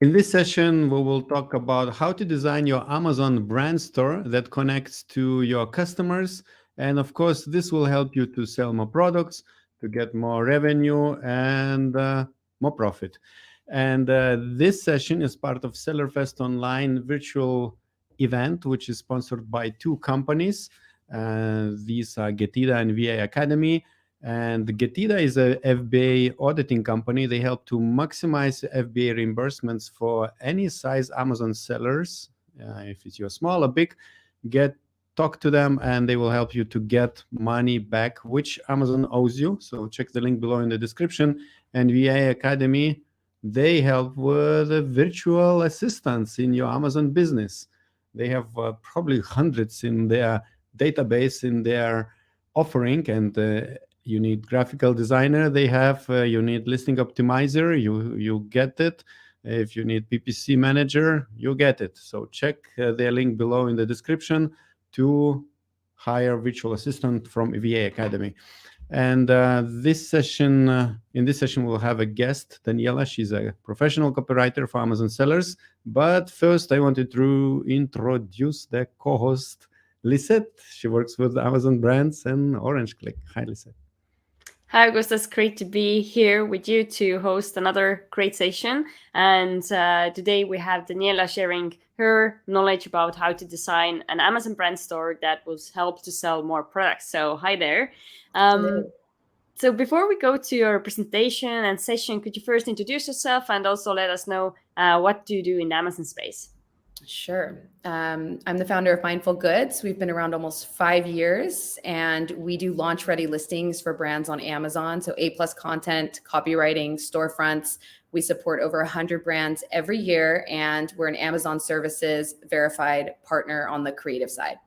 In this session, we will talk about how to design your Amazon brand store that connects to your customers. And of course, this will help you to sell more products, to get more revenue and more profit. And this session is part of SellerFest Online virtual event, which is sponsored by two companies. These are Getida and VA Academy. And Getida is a FBA auditing company. They help to maximize FBA reimbursements for any size Amazon sellers. If it's your small or big, talk to them and they will help you to get money back, which Amazon owes you. So check the link below in the description. And VA Academy, they help with virtual assistants in your Amazon business. They have probably hundreds in their database, in their offering, and you need graphical designer, they have. You need listing optimizer, you get it. If you need PPC manager, you get it. So check their link below in the description to hire virtual assistant from VA Academy. And in this session, we'll have a guest, Daniela. She's a professional copywriter for Amazon sellers. But first, I wanted to introduce the co-host, Lisette. She works with Amazon brands and Orange Click. Hi, Lisette. Hi, August. It's great to be here with you to host another great session. And today we have Daniela sharing her knowledge about how to design an Amazon brand store that will help to sell more products. So hi there. So before we go to your presentation and session, could you first introduce yourself and also let us know what do you do in the Amazon space? Sure. I'm the founder of Mindful Goods. We've been around almost 5 years, and we do launch-ready listings for brands on Amazon. So A+ content, copywriting, storefronts. We support over 100 brands every year, and we're an Amazon Services verified partner on the creative side.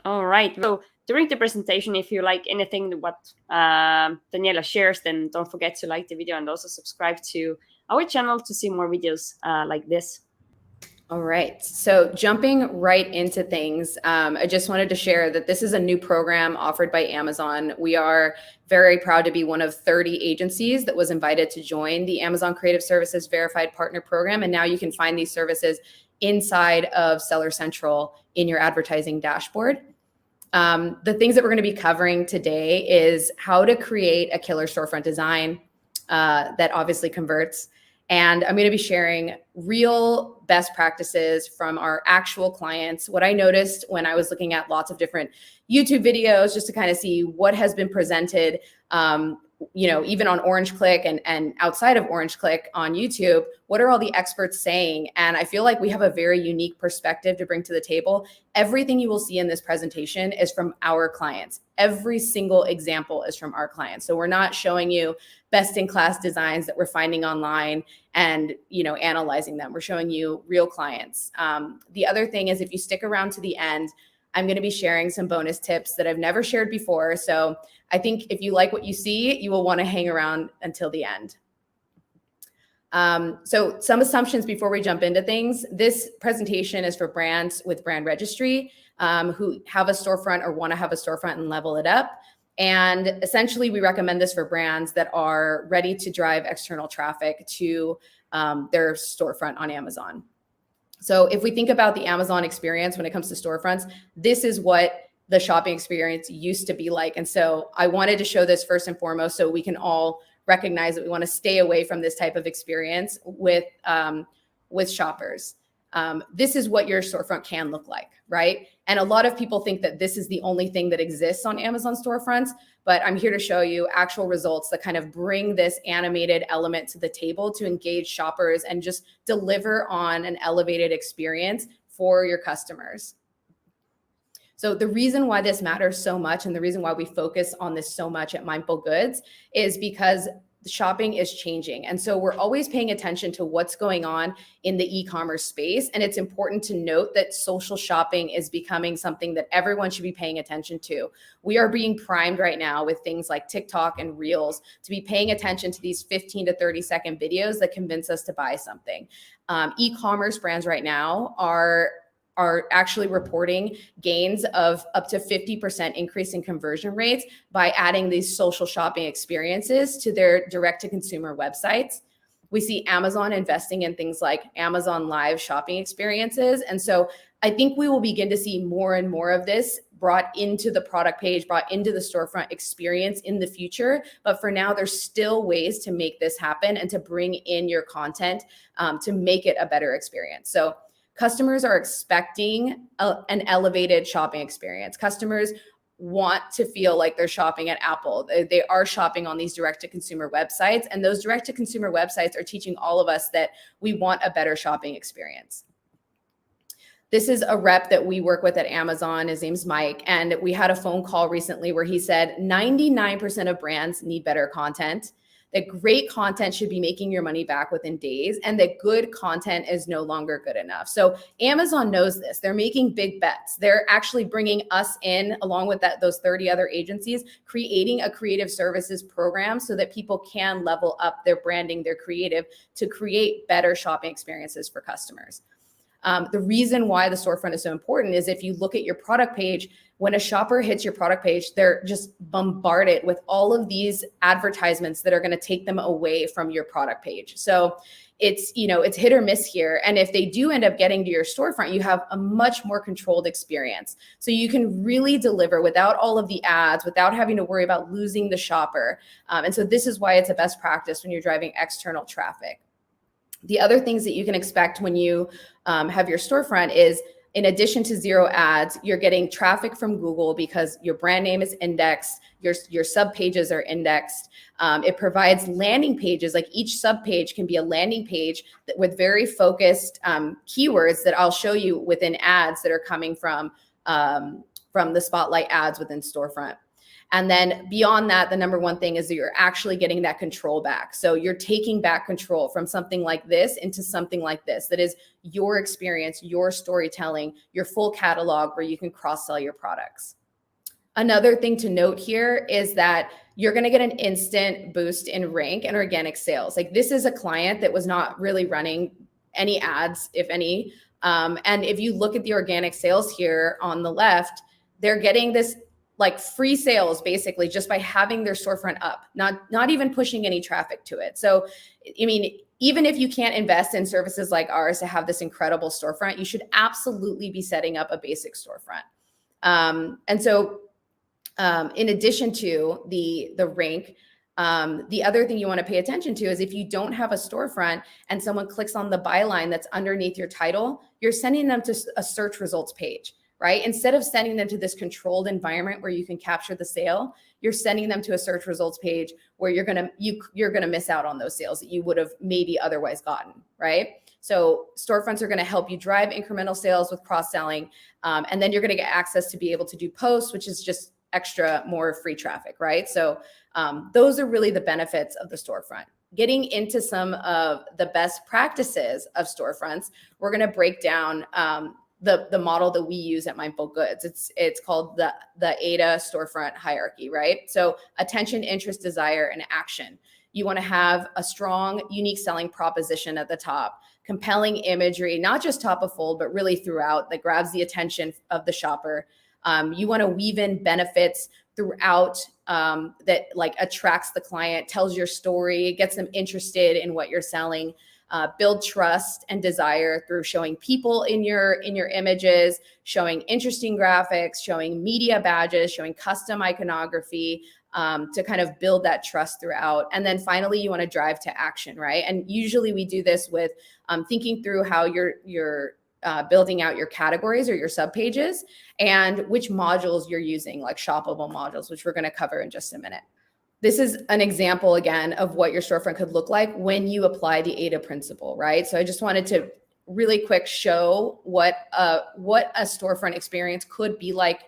All right. So during the presentation, if you like anything what Daniela shares, then don't forget to like the video and also subscribe to our channel to see more videos like this. All right. So jumping right into things, I just wanted to share that this is a new program offered by Amazon. We are very proud to be one of 30 agencies that was invited to join the Amazon Creative Services Verified Partner Program. And now you can find these services inside of Seller Central in your advertising dashboard. The things that we're going to be covering today is how to create a killer storefront design that obviously converts. And I'm going to be sharing real best practices from our actual clients. What I noticed when I was looking at lots of different YouTube videos, just to kind of see what has been presented, even on Orange Click and outside of Orange Click on YouTube, what are all the experts saying? And I feel like we have a very unique perspective to bring to the table. Everything you will see in this presentation is from our clients. Every single example is from our clients. So we're not showing you best-in-class designs that we're finding online and analyzing them. We're showing you real clients. The other thing is, if you stick around to the end, I'm going to be sharing some bonus tips that I've never shared before. So I think if you like what you see, you will want to hang around until the end. So some assumptions before we jump into things. This presentation is for brands with brand registry who have a storefront or want to have a storefront and level it up. And essentially, we recommend this for brands that are ready to drive external traffic to their storefront on Amazon. So if we think about the Amazon experience when it comes to storefronts, this is what the shopping experience used to be like. And so I wanted to show this first and foremost so we can all recognize that we want to stay away from this type of experience with shoppers. This is what your storefront can look like, right? And a lot of people think that this is the only thing that exists on Amazon storefronts, but I'm here to show you actual results that kind of bring this animated element to the table to engage shoppers and just deliver on an elevated experience for your customers. So the reason why this matters so much and the reason why we focus on this so much at Mindful Goods is because shopping is changing. And so we're always paying attention to what's going on in the e-commerce space. And it's important to note that social shopping is becoming something that everyone should be paying attention to. We are being primed right now with things like TikTok and Reels to be paying attention to these 15 to 30-second videos that convince us to buy something. E-commerce brands right now are actually reporting gains of up to 50% increase in conversion rates by adding these social shopping experiences to their direct-to-consumer websites. We see Amazon investing in things like Amazon Live shopping experiences. And so I think we will begin to see more and more of this brought into the product page, brought into the storefront experience in the future. But for now, there's still ways to make this happen and to bring in your content to make it a better experience. So customers are expecting an elevated shopping experience. Customers want to feel like they're shopping at Apple. They are shopping on these direct-to-consumer websites, and those direct-to-consumer websites are teaching all of us that we want a better shopping experience. This is a rep that we work with at Amazon. His name's Mike. And we had a phone call recently where he said 99% of brands need better content, that great content should be making your money back within days, and that good content is no longer good enough. So Amazon knows this. They're making big bets. They're actually bringing us in, along with those 30 other agencies, creating a creative services program so that people can level up their branding, their creative, to create better shopping experiences for customers. The reason why the storefront is so important is if you look at your product page, when a shopper hits your product page, they're just bombarded with all of these advertisements that are going to take them away from your product page. So it's hit or miss here. And if they do end up getting to your storefront, you have a much more controlled experience. So you can really deliver without all of the ads, without having to worry about losing the shopper. And so this is why it's a best practice when you're driving external traffic. The other things that you can expect when you have your storefront is, in addition to zero ads, you're getting traffic from Google because your brand name is indexed, your sub pages are indexed. It provides landing pages, like each sub page can be a landing page with very focused keywords that I'll show you within ads that are coming from the Spotlight ads within storefront. And then beyond that, the number one thing is that you're actually getting that control back. So you're taking back control from something like this into something like this. That is your experience, your storytelling, your full catalog where you can cross-sell your products. Another thing to note here is that you're going to get an instant boost in rank and organic sales. Like, this is a client that was not really running any ads, if any. And if you look at the organic sales here on the left, they're getting this like free sales basically just by having their storefront up, not even pushing any traffic to it. So, I mean, even if you can't invest in services like ours to have this incredible storefront, you should absolutely be setting up a basic storefront. And so in addition to the rank, the other thing you want to pay attention to is if you don't have a storefront and someone clicks on the byline that's underneath your title, you're sending them to a search results page. Right? Instead of sending them to this controlled environment where you can capture the sale, you're sending them to a search results page where you're gonna miss out on those sales that you would have maybe otherwise gotten, right? So storefronts are gonna help you drive incremental sales with cross-selling, and then you're gonna get access to be able to do posts, which is just extra more free traffic, right? So those are really the benefits of the storefront. Getting into some of the best practices of storefronts, we're gonna break down the model that we use at Mindful Goods. It's called the AIDA storefront hierarchy, right? So attention, interest, desire, and action. You want to have a strong, unique selling proposition at the top, compelling imagery, not just top of fold, but really throughout, that grabs the attention of the shopper. You want to weave in benefits throughout that like attracts the client, tells your story, gets them interested in what you're selling. Build trust and desire through showing people in your images, showing interesting graphics, showing media badges, showing custom iconography to kind of build that trust throughout. And then finally, you want to drive to action, right? And usually we do this with thinking through how you're building out your categories or your subpages and which modules you're using, like shoppable modules, which we're going to cover in just a minute. This is an example, again, of what your storefront could look like when you apply the AIDA principle, right? So I just wanted to really quick show what a storefront experience could be like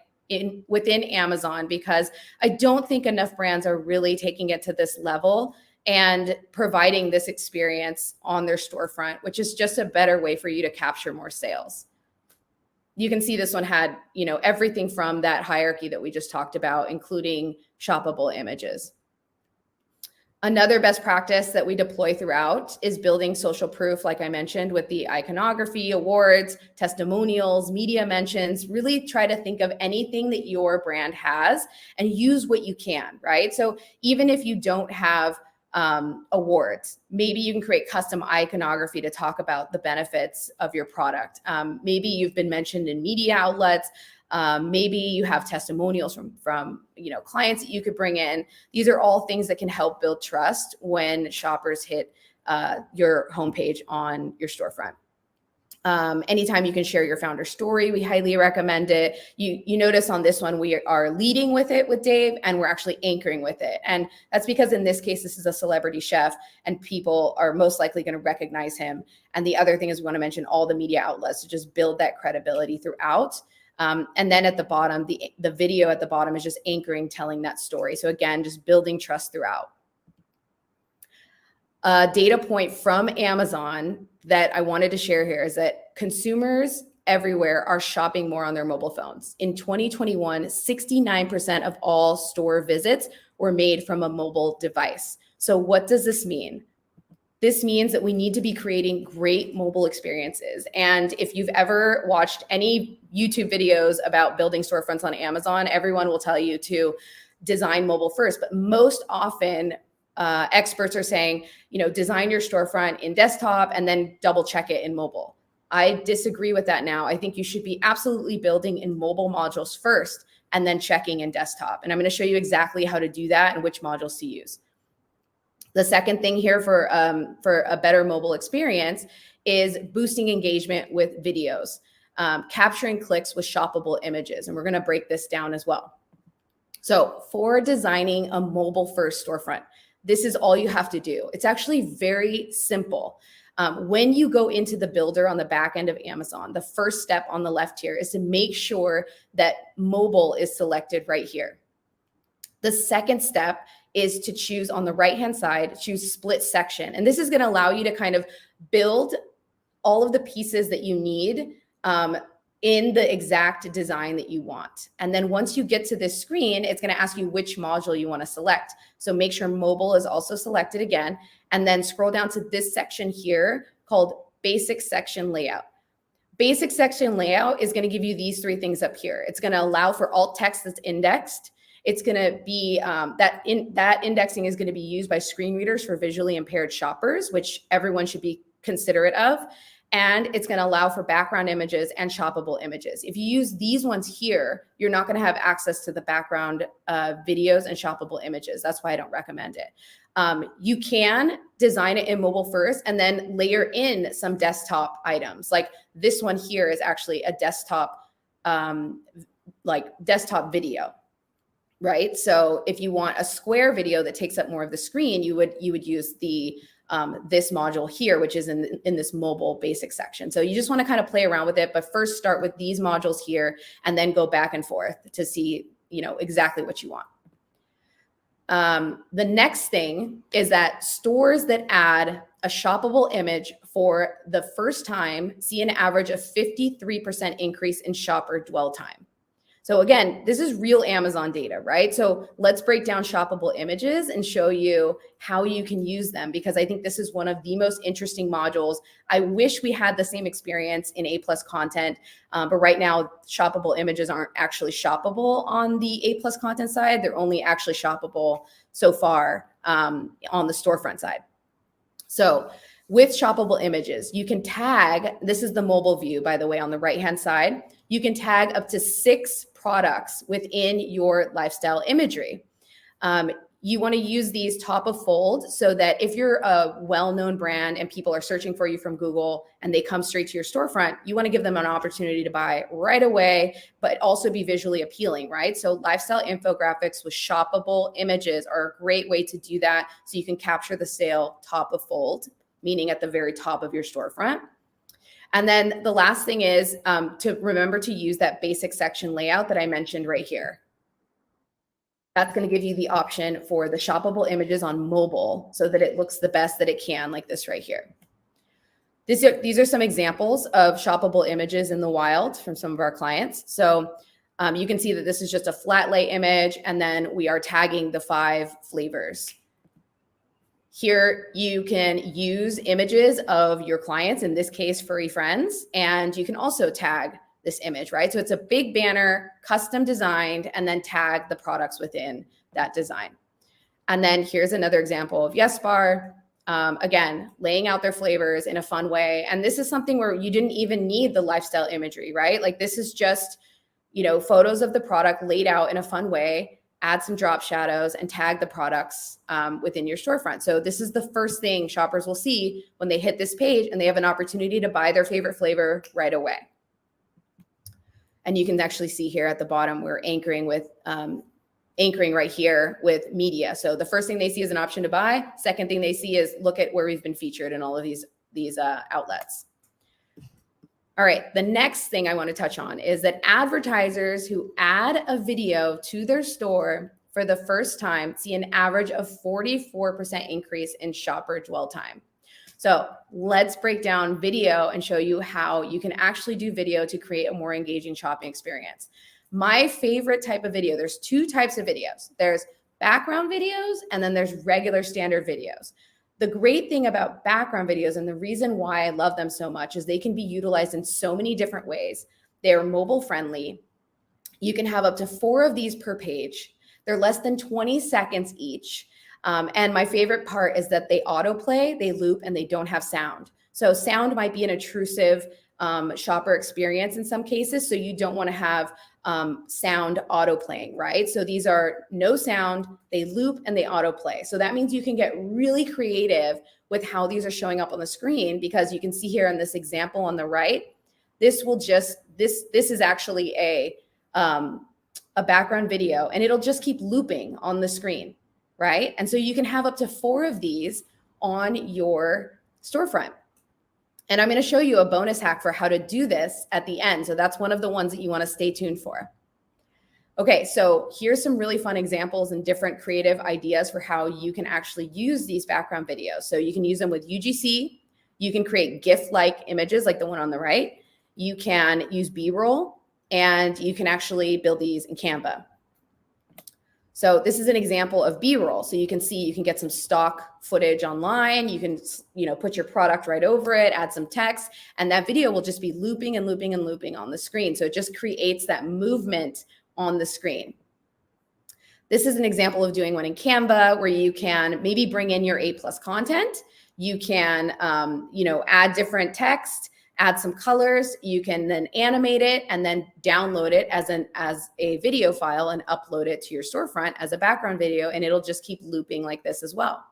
within Amazon, because I don't think enough brands are really taking it to this level and providing this experience on their storefront, which is just a better way for you to capture more sales. You can see this one had, everything from that hierarchy that we just talked about, including shoppable images. Another best practice that we deploy throughout is building social proof, like I mentioned, with the iconography, awards, testimonials, media mentions. Really try to think of anything that your brand has and use what you can, right? So even if you don't have awards. Maybe you can create custom iconography to talk about the benefits of your product. Maybe you've been mentioned in media outlets. Maybe you have testimonials from clients that you could bring in. These are all things that can help build trust when shoppers hit your homepage on your storefront. Anytime you can share your founder story, we highly recommend it. You notice on this one, we are leading with it with Dave, and we're actually anchoring with it. And that's because in this case, this is a celebrity chef and people are most likely going to recognize him. And the other thing is we want to mention all the media outlets to just build that credibility throughout. And then at the bottom, the video at the bottom is just anchoring, telling that story. So again, just building trust throughout. A data point from Amazon that I wanted to share here is that consumers everywhere are shopping more on their mobile phones. In 2021, 69% of all store visits were made from a mobile device. So what does this mean? This means that we need to be creating great mobile experiences. And if you've ever watched any YouTube videos about building storefronts on Amazon, everyone will tell you to design mobile first. But most often, experts are saying, design your storefront in desktop and then double check it in mobile. I disagree with that now. I think you should be absolutely building in mobile modules first and then checking in desktop. And I'm going to show you exactly how to do that and which modules to use. The second thing here for a better mobile experience is boosting engagement with videos, capturing clicks with shoppable images. And we're going to break this down as well. So for designing a mobile first storefront, this is all you have to do. It's actually very simple. When you go into the builder on the back end of Amazon, the first step on the left here is to make sure that mobile is selected right here. The second step is to choose on the right-hand side, choose split section. And this is going to allow you to kind of build all of the pieces that you need in the exact design that you want. And then once you get to this screen, it's going to ask you which module you want to select. So make sure mobile is also selected again, and then scroll down to this section here called basic section layout. Basic section layout is going to give you these three things up here. It's going to allow for alt text that's indexed. It's going to be that indexing is going to be used by screen readers for visually impaired shoppers, which everyone should be considerate of. And it's going to allow for background images and shoppable images. If you use these ones here, you're not going to have access to the background videos and shoppable images. That's why I don't recommend it. You can design it in mobile first and then layer in some desktop items. Like this one here is actually a desktop, desktop video, right? So if you want a square video that takes up more of the screen, you would use the this module here, which is in this mobile basic section. So you just want to kind of play around with it, but first start with these modules here and then go back and forth to see, exactly what you want. The next thing is that stores that add a shoppable image for the first time see an average of 53% increase in shopper dwell time. So again, this is real Amazon data, right? So let's break down shoppable images and show you how you can use them, because I think this is one of the most interesting modules. I wish we had the same experience in A+ content, but right now shoppable images aren't actually shoppable on the A+ content side. They're only actually shoppable so far on the storefront side. So with shoppable images, you can tag, this is the mobile view, by the way, on the right-hand side. You can tag up to 6 products within your lifestyle imagery. You want to use these top of fold so that if you're a well-known brand and people are searching for you from Google and they come straight to your storefront, you want to give them an opportunity to buy right away, but also be visually appealing, right? So lifestyle infographics with shoppable images are a great way to do that. So you can capture the sale top of fold, meaning at the very top of your storefront. And then the last thing is to remember to use that basic section layout that I mentioned right here. That's going to give you the option for the shoppable images on mobile so that it looks the best that it can, like this right here. These are some examples of shoppable images in the wild from some of our clients. So you can see that this is just a flat lay image, and then we are tagging the 5 flavors. Here you can use images of your clients, in this case, furry friends, and you can also tag this image, right? So it's a big banner, custom designed, and then tag the products within that design. And then here's another example of Yes Bar. Again, laying out their flavors in a fun way. And this is something where you didn't even need the lifestyle imagery, right? Like this is just, photos of the product laid out in a fun way, add some drop shadows and tag the products within your storefront. So this is the first thing shoppers will see when they hit this page and they have an opportunity to buy their favorite flavor right away. And you can actually see here at the bottom, we're anchoring right here with media. So the first thing they see is an option to buy. Second thing they see is look at where we've been featured in all of these outlets. All right, the next thing I want to touch on is that advertisers who add a video to their store for the first time see an average of 44% increase in shopper dwell time. So let's break down video and show you how you can actually do video to create a more engaging shopping experience. My favorite type of video, there's two types of videos. There's background videos and then there's regular standard videos. The great thing about background videos and the reason why I love them so much is they can be utilized in so many different ways. They're mobile friendly. You can have up to 4 of these per page. They're less than 20 seconds each. And my favorite part is that they autoplay, they loop, and they don't have sound. So sound might be an intrusive shopper experience in some cases. So you don't want to have sound auto playing, right? So these are no sound, they loop and they autoplay. So that means you can get really creative with how these are showing up on the screen, because you can see here in this example on the right, this is actually a background video and it'll just keep looping on the screen, right? And so you can have up to 4 of these on your storefront. And I'm going to show you a bonus hack for how to do this at the end. So that's one of the ones that you want to stay tuned for. Okay, so here's some really fun examples and different creative ideas for how you can actually use these background videos. So you can use them with UGC. You can create GIF-like images like the one on the right. You can use B-roll, and you can actually build these in Canva. So this is an example of B-roll. So you can see, you can get some stock footage online. You can, put your product right over it, add some text, and that video will just be looping and looping and looping on the screen. So it just creates that movement on the screen. This is an example of doing one in Canva where you can maybe bring in your A+ content. You can, add different text, add some colors. You can then animate it and then download it as a video file and upload it to your storefront as a background video, and it'll just keep looping like this as well.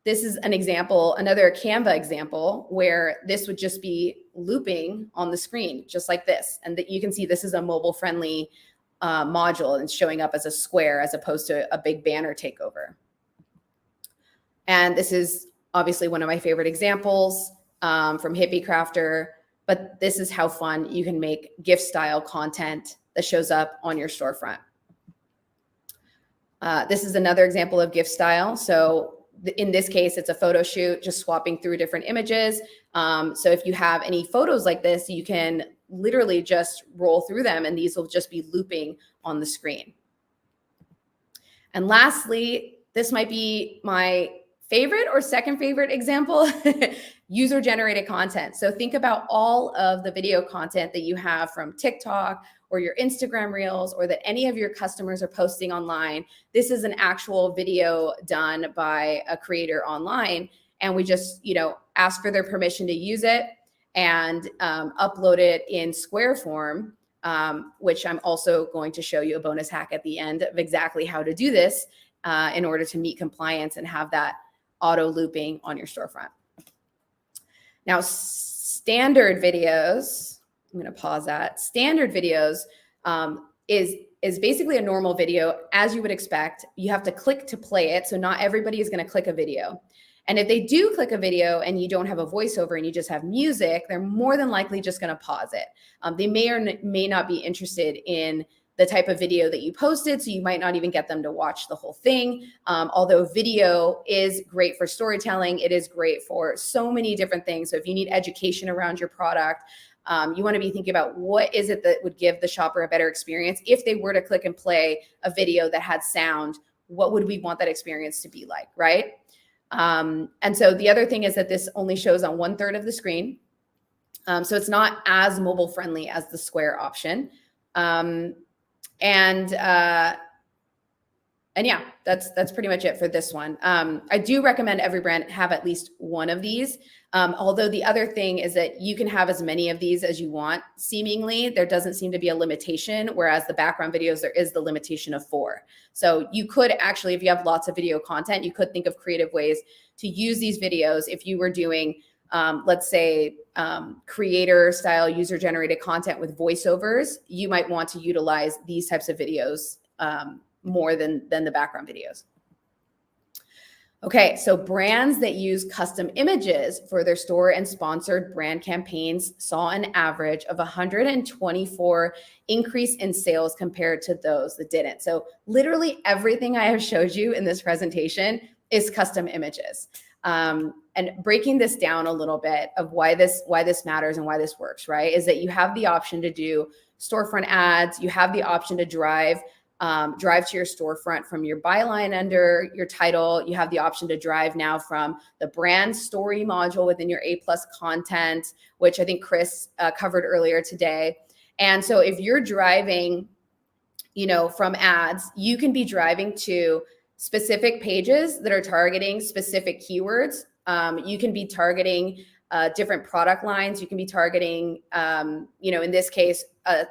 This is an example, another Canva example, where this would just be looping on the screen, just like this. And that you can see this is a mobile-friendly module and showing up as a square as opposed to a big banner takeover. And this is obviously one of my favorite examples from Hippie Crafter, but this is how fun you can make gift style content that shows up on your storefront. This is another example of gift style. So in this case, it's a photo shoot, just swapping through different images. So if you have any photos like this, you can literally just roll through them and these will just be looping on the screen. And lastly, this might be my favorite or second favorite example, user-generated content. So think about all of the video content that you have from TikTok or your Instagram Reels, or that any of your customers are posting online. This is an actual video done by a creator online, and we just, ask for their permission to use it and upload it in square form, which I'm also going to show you a bonus hack at the end of exactly how to do this in order to meet compliance and have that auto looping on your storefront. Now, standard videos, I'm going to pause that. Standard videos is basically a normal video, as you would expect. You have to click to play it. So not everybody is going to click a video. And if they do click a video and you don't have a voiceover and you just have music, they're more than likely just going to pause it. They may or may not be interested in the type of video that you posted, so you might not even get them to watch the whole thing. Although video is great for storytelling, it is great for so many different things. So if you need education around your product, you want to be thinking about what is it that would give the shopper a better experience. If they were to click and play a video that had sound, what would we want that experience to be like, right? And so the other thing is that this only shows on 1/3 of the screen. So it's not as mobile friendly as the square option. And yeah, that's pretty much it for this one. I do recommend every brand have at least one of these. Although the other thing is that you can have as many of these as you want. Seemingly, there doesn't seem to be a limitation, whereas the background videos, there is the limitation of 4. So you could actually, if you have lots of video content, you could think of creative ways to use these videos. If you were doing, let's say, creator style user generated content with voiceovers, you might want to utilize these types of videos more than the background videos. Okay, so brands that use custom images for their store and sponsored brand campaigns saw an average of 124 increase in sales compared to those that didn't. So literally everything I have showed you in this presentation is custom images. And breaking this down a little bit of why this matters and why this works, right, is that you have the option to do storefront ads. You have the option to drive to your storefront from your byline under your title. You have the option to drive now from the brand story module within your A+ content, which I think Chris covered earlier today. And so if you're driving, from ads, you can be driving to specific pages that are targeting specific keywords. You can be targeting different product lines. You can be targeting, in this case, a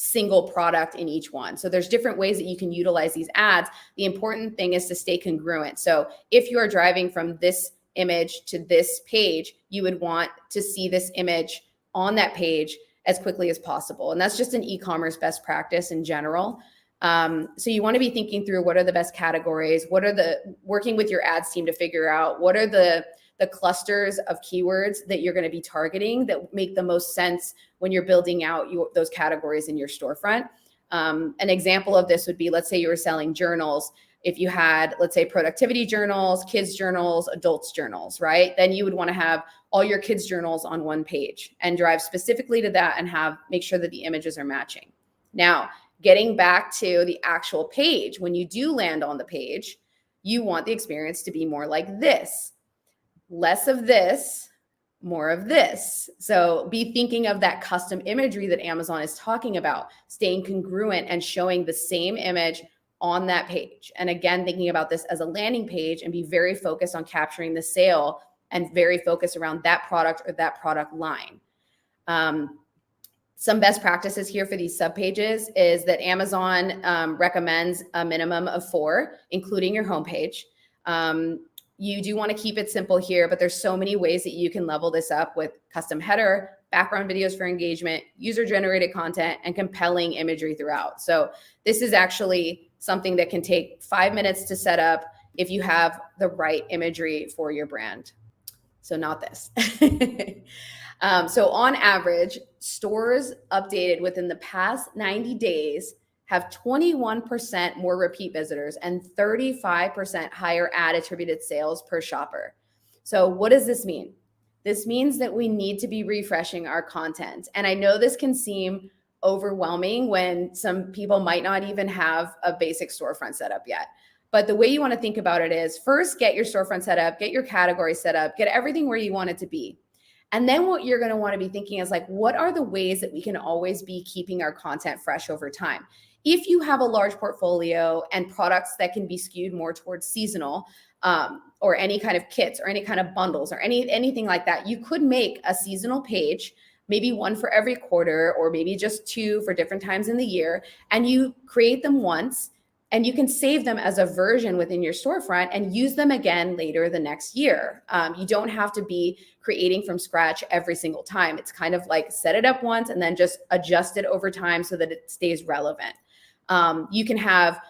single product in each one. So there's different ways that you can utilize these ads. The important thing is to stay congruent. So if you are driving from this image to this page, you would want to see this image on that page as quickly as possible. And that's just an e-commerce best practice in general. So you want to be thinking through what are the best categories, working with your ads team to figure out what are the clusters of keywords that you're going to be targeting that make the most sense when you're building out those categories in your storefront. An example of this would be, let's say you were selling journals. If you had, let's say, productivity journals, kids journals, adults journals, right? Then you would want to have all your kids journals on one page and drive specifically to that and make sure that the images are matching. Now, getting back to the actual page, when you do land on the page, you want the experience to be more like this. Less of this, more of this. So be thinking of that custom imagery that Amazon is talking about, staying congruent and showing the same image on that page. And again, thinking about this as a landing page and be very focused on capturing the sale and very focused around that product or that product line. Some best practices here for these subpages is that Amazon recommends a minimum of 4, including your homepage. You do want to keep it simple here, but there's so many ways that you can level this up with custom header, background videos for engagement, user-generated content, and compelling imagery throughout. So this is actually something that can take 5 minutes to set up if you have the right imagery for your brand. So not this. So on average, stores updated within the past 90 days have 21% more repeat visitors and 35% higher ad attributed sales per shopper. So what does this mean? This means that we need to be refreshing our content. And I know this can seem overwhelming when some people might not even have a basic storefront set up yet. But the way you want to think about it is first get your storefront set up, get your category set up, get everything where you want it to be. And then what you're going to want to be thinking is like, what are the ways that we can always be keeping our content fresh over time? If you have a large portfolio and products that can be skewed more towards seasonal, or any kind of kits or any kind of bundles or anything like that, you could make a seasonal page, maybe one for every quarter, or maybe just 2 for different times in the year. And you create them once and you can save them as a version within your storefront and use them again later the next year. You don't have to be creating from scratch every single time. It's kind of like set it up once and then just adjust it over time so that it stays relevant. You can have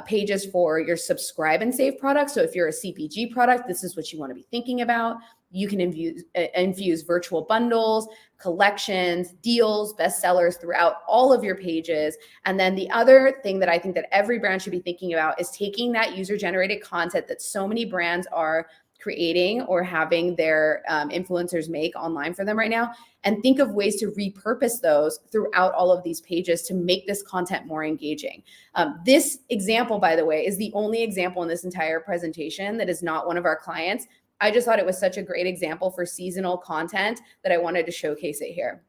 pages for your subscribe and save products. So if you're a CPG product, this is what you want to be thinking about. You can infuse virtual bundles, collections, deals, bestsellers throughout all of your pages. And then the other thing that I think that every brand should be thinking about is taking that user-generated content that so many brands are creating or having their influencers make online for them right now, and think of ways to repurpose those throughout all of these pages to make this content more engaging. This example, by the way, is the only example in this entire presentation that is not one of our clients. I just thought it was such a great example for seasonal content that I wanted to showcase it here.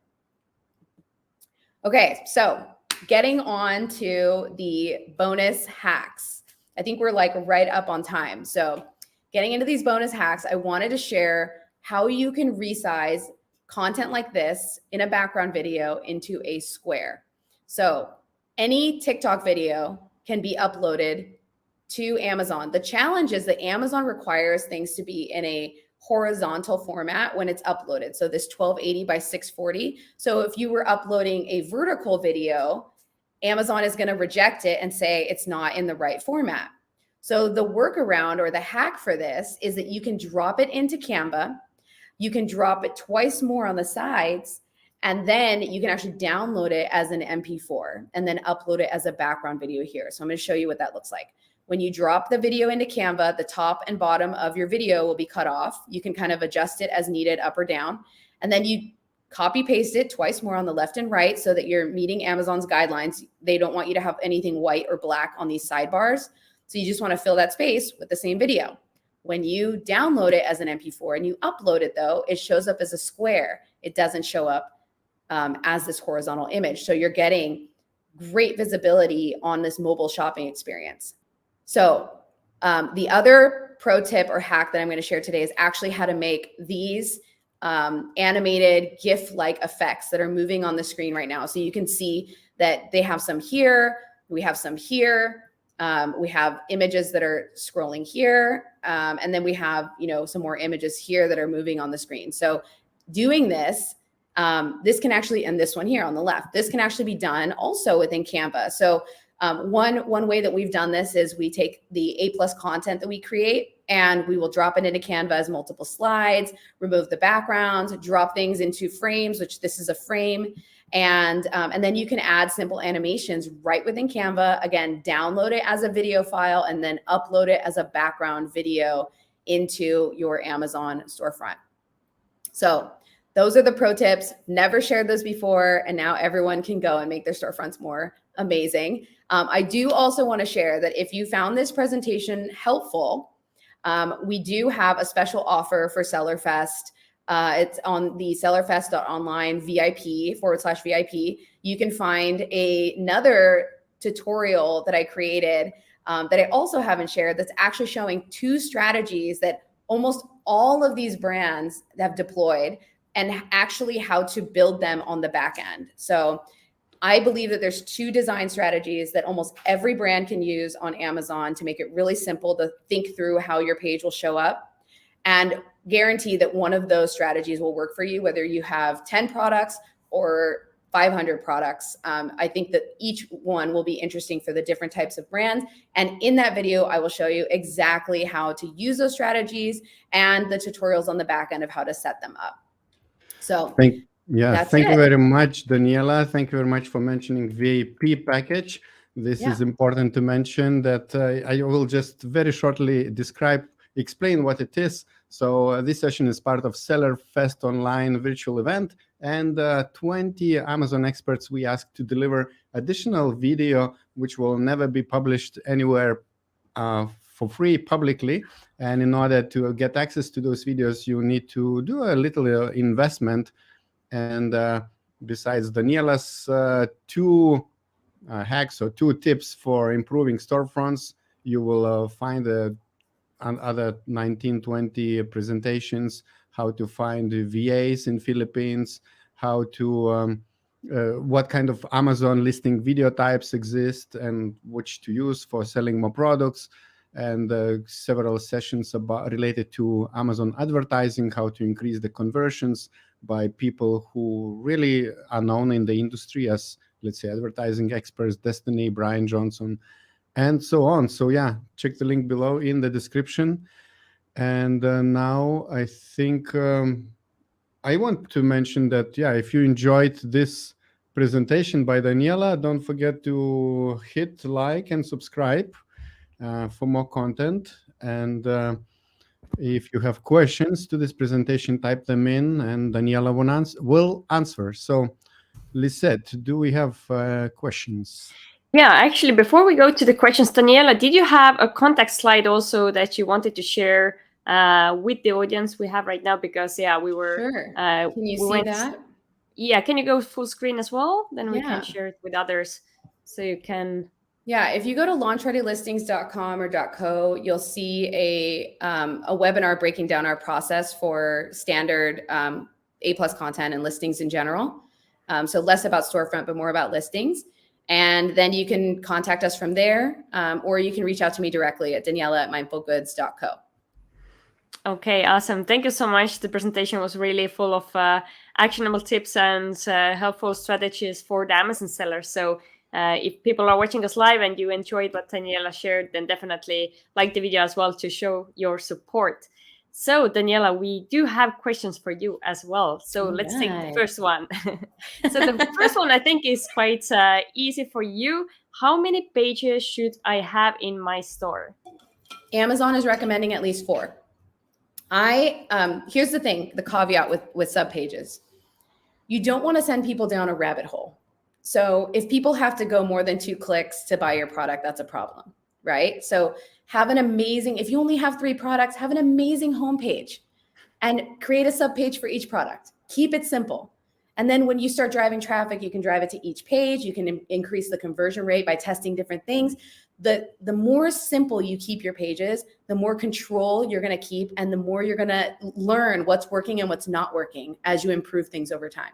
Okay, so getting on to the bonus hacks. I think we're like right up on time. So getting into these bonus hacks, I wanted to share how you can resize content like this in a background video into a square. So any TikTok video can be uploaded to Amazon. The challenge is that Amazon requires things to be in a horizontal format when it's uploaded. So this 1280 by 640. So if you were uploading a vertical video, Amazon is going to reject it and say it's not in the right format. So the workaround or the hack for this is that you can drop it into Canva. You can drop it twice more on the sides, and then you can actually download it as an MP4 and then upload it as a background video here. So I'm going to show you what that looks like. When you drop the video into Canva, the top and bottom of your video will be cut off. You can kind of adjust it as needed, up or down. And then you copy paste it twice more on the left and right so that you're meeting Amazon's guidelines. They don't want you to have anything white or black on these sidebars. So you just want to fill that space with the same video. When you download it as an MP4 and you upload it though, it shows up as a square. It doesn't show up as this horizontal image. So you're getting great visibility on this mobile shopping experience. So the other pro tip or hack that I'm going to share today is actually how to make these animated GIF-like effects that are moving on the screen right now. So you can see that they have some here, we have some here, we have images that are scrolling here, and then we have, you know, some more images here that are moving on the screen. So doing this, this can actually, and this one here on the left, this can actually be done also within Canva. So one way that we've done this is we take the A+ content that we create and we will drop it into Canva as multiple slides, remove the backgrounds, drop things into frames, which this is a frame. And then you can add simple animations right within Canva. Again, download it as a video file and then upload it as a background video into your Amazon storefront. So those are the pro tips. Never shared those before, and now everyone can go and make their storefronts more amazing. I do also want to share that if you found this presentation helpful, we do have a special offer for SellerFest. It's on the sellerfest.online VIP/VIP. You can find another tutorial that I created that I also haven't shared that's actually showing 2 strategies that almost all of these brands have deployed and actually how to build them on the back end. So I believe that there's 2 design strategies that almost every brand can use on Amazon to make it really simple to think through how your page will show up, and guarantee that one of those strategies will work for you, whether you have 10 products or 500 products. I think that each one will be interesting for the different types of brands. And in that video, I will show you exactly how to use those strategies and the tutorials on the back end of how to set them up. So thank you it. very much, Daniela. Thank you very much for mentioning VIP package. This is important to mention that I will just very shortly explain what it is. So this session is part of SellerFest Online virtual event, and 20 Amazon experts we asked to deliver additional video, which will never be published anywhere for free publicly. And in order to get access to those videos, you need to do a little investment. And besides Daniela's 2 hacks or 2 tips for improving storefronts, you will find other 19-20 presentations, how to find VAs in Philippines, how to what kind of Amazon listing video types exist and which to use for selling more products, and several sessions related to Amazon advertising, how to increase the conversions by people who really are known in the industry as, let's say, advertising experts, Destiny, Brian Johnson, and so on. So yeah, check the link below in the description. And now I think I want to mention that, yeah, if you enjoyed this presentation by Daniela, don't forget to hit like and subscribe for more content. And if you have questions to this presentation, type them in and Daniela will answer. So Lisette, do we have questions? Yeah, actually, before we go to the questions, Daniela, did you have a contact slide also that you wanted to share with the audience we have right now? Because, yeah, we were... Sure. Can you see that? Yeah, can you go full screen as well? Then we can share it with others so you can... Yeah, if you go to launchreadylistings.com or .co, you'll see a webinar breaking down our process for standard A+ content and listings in general. So less about storefront, but more about listings. And then you can contact us from there, or you can reach out to me directly at Daniela@mindfulgoods.co. Okay, awesome. Thank you so much. The presentation was really full of actionable tips and helpful strategies for the Amazon sellers. So if people are watching us live and you enjoyed what Daniela shared, then definitely like the video as well to show your support. So Daniela, we do have questions for you as well. So let's take the first one. So the first one I think is quite easy for you. How many pages should I have in my store? Amazon is recommending at least 4. Here's the thing, the caveat with subpages. You don't want to send people down a rabbit hole. So if people have to go more than 2 clicks to buy your product, that's a problem, right? So if you only have 3 products, have an amazing homepage and create a subpage for each product. Keep it simple. And then when you start driving traffic, you can drive it to each page. You can increase the conversion rate by testing different things. The more simple you keep your pages, the more control you're going to keep, and the more you're going to learn what's working and what's not working as you improve things over time.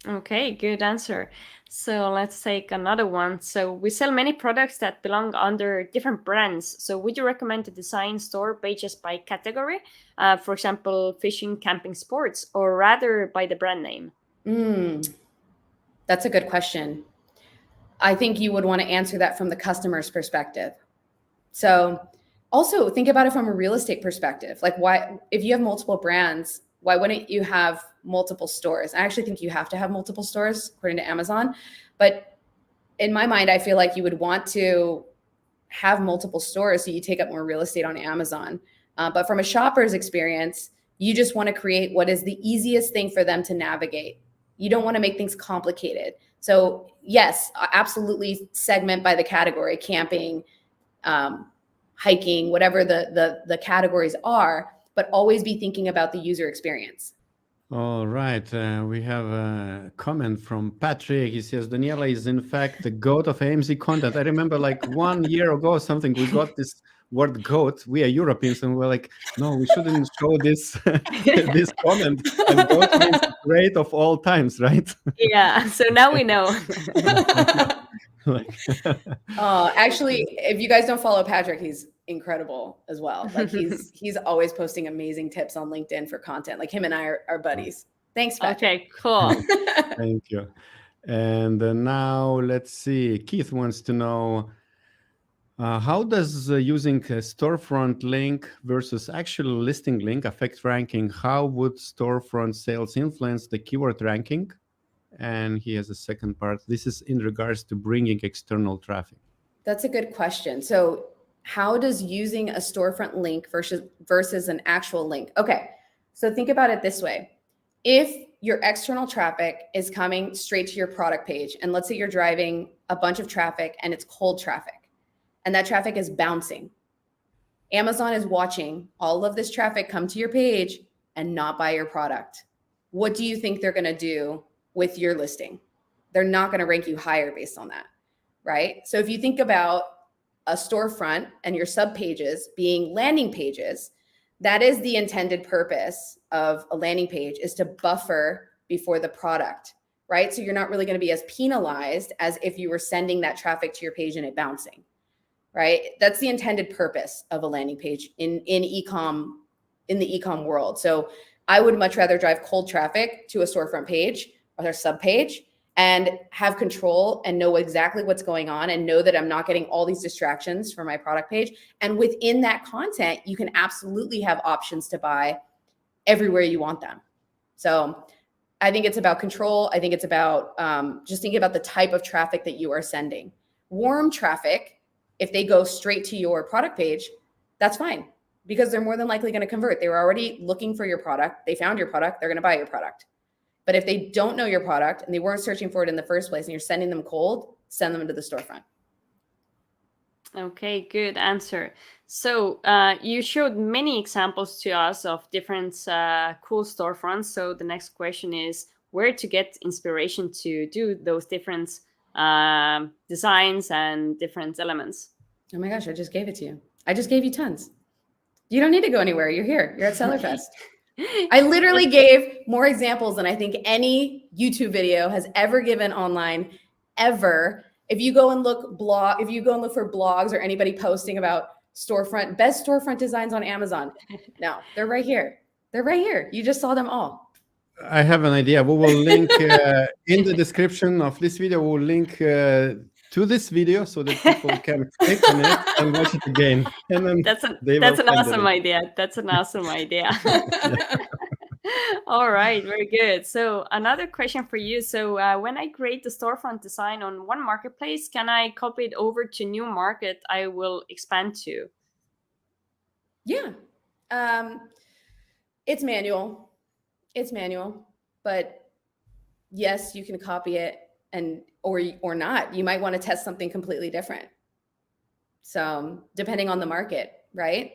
Okay, good answer. So let's take another one. So we sell many products that belong under different brands. So would you recommend to design store pages by category? For example, fishing, camping, sports, or rather by the brand name? That's a good question. I think you would want to answer that from the customer's perspective. So also think about it from a real estate perspective. Like, why, if you have multiple brands, why wouldn't you have multiple stores? I actually think you have to have multiple stores according to Amazon. But in my mind, I feel like you would want to have multiple stores so you take up more real estate on Amazon. But from a shopper's experience, you just want to create what is the easiest thing for them to navigate. You don't want to make things complicated. So yes, absolutely segment by the category, camping, hiking, whatever the categories are, but always be thinking about the user experience. All right. We have a comment from Patrick. He says, Daniela is in fact the goat of AMZ content. I remember like 1 year ago or something, we got this word goat. We are Europeans and we're like, no, we shouldn't show this this comment. And goat means great of all times, right? Yeah, so now we know. Actually, if you guys don't follow Patrick, he's incredible as well. Like he's always posting amazing tips on LinkedIn for content. Like him and I are buddies. Thanks, Patrick. Okay, cool. Thank you. And now let's see. Keith wants to know, how does using a storefront link versus actual listing link affect ranking? How would storefront sales influence the keyword ranking? And he has a second part. This is in regards to bringing external traffic. That's a good question. So how does using a storefront link versus an actual link? Okay, so think about it this way. If your external traffic is coming straight to your product page, and let's say you're driving a bunch of traffic and it's cold traffic, and that traffic is bouncing, Amazon is watching all of this traffic come to your page and not buy your product. What do you think they're going to do with your listing? They're not going to rank you higher based on that, right? So if you think about a storefront and your sub pages being landing pages, that is the intended purpose of a landing page, is to buffer before the product, right? So you're not really going to be as penalized as if you were sending that traffic to your page and it bouncing, right? That's the intended purpose of a landing page in the e-com world. So I would much rather drive cold traffic to a storefront page or a sub page and have control and know exactly what's going on and know that I'm not getting all these distractions from my product page. And within that content, you can absolutely have options to buy everywhere you want them. So I think it's about control. I think it's about just thinking about the type of traffic that you are sending. Warm traffic, if they go straight to your product page, that's fine, because they're more than likely going to convert. They were already looking for your product. They found your product. They're going to buy your product. But if they don't know your product and they weren't searching for it in the first place and you're sending them cold, send them to the storefront. Okay, good answer. So you showed many examples to us of different cool storefronts. So the next question is where to get inspiration to do those different designs and different elements. Oh my gosh, I just gave it to you. I just gave you tons. You don't need to go anywhere. You're here. You're at Sellerfest. I literally gave more examples than I think any YouTube video has ever given online, ever. If you go and look for blogs or anybody posting about best storefront designs on Amazon, no, they're right here. They're right here. You just saw them all. I have an idea. We will link in the description of this video. We'll link to this video so that people can click on it and watch it again. And then That's an awesome idea. That's an awesome idea. All right, very good. So another question for you. So when I create the storefront design on one marketplace, can I copy it over to new market I will expand to? Yeah. It's manual. It's manual, but yes, you can copy it or not. You might want to test something completely different. So depending on the market, right?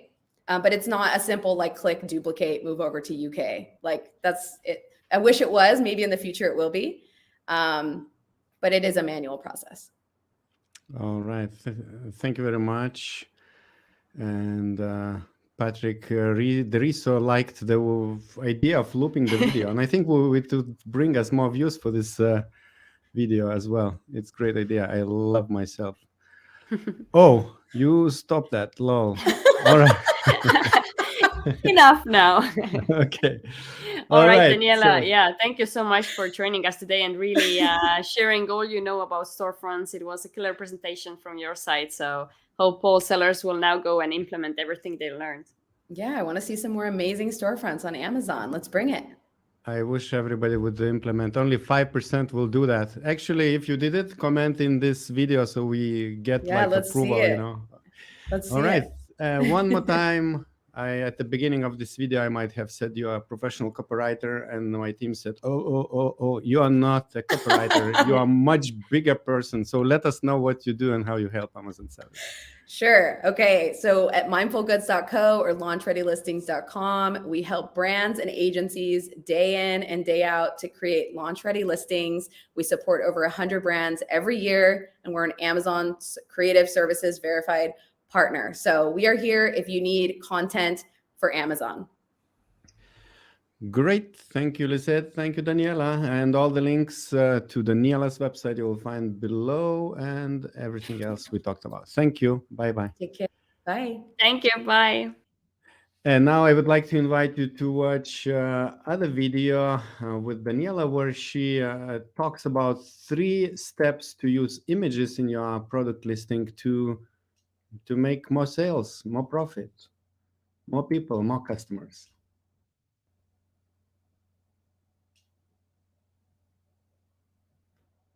But it's not a simple like click, duplicate, move over to UK. Like that's it. I wish it was. Maybe in the future it will be, but it is a manual process. All right. Thank you very much. And Patrick, Deriso liked the idea of looping the video, and I think it would bring us more views for this video as well. It's a great idea. I love myself. Oh, you stop that, lol. All right. Enough now. Okay. All right, Daniela. So, yeah, thank you so much for joining us today and really sharing all you know about storefronts. It was a killer presentation from your side. So hope all sellers will now go and implement everything they learned. Yeah, I want to see some more amazing storefronts on Amazon. Let's bring it. I wish everybody would implement. Only 5% will do that. Actually, if you did it, comment in this video so we get approval. See it. You know. Let's see. All right. One more time. At the beginning of this video, I might have said you're a professional copywriter, and my team said, oh, you are not a copywriter. You are a much bigger person. So let us know what you do and how you help Amazon sellers. Sure. Okay. So at mindfulgoods.co or launchreadylistings.com, we help brands and agencies day in and day out to create launch-ready listings. We support over 100 brands every year, and we're an Amazon Creative Services verified partner. So we are here if you need content for Amazon. Great. Thank you, Lisette. Thank you, Daniela. And all the links to Daniela's website you will find below and everything else we talked about. Thank you. Bye-bye. Take care. Bye. Thank you. Bye. And now I would like to invite you to watch other video with Daniela where she talks about 3 steps to use images in your product listing to make more sales, more profit, more people, more customers.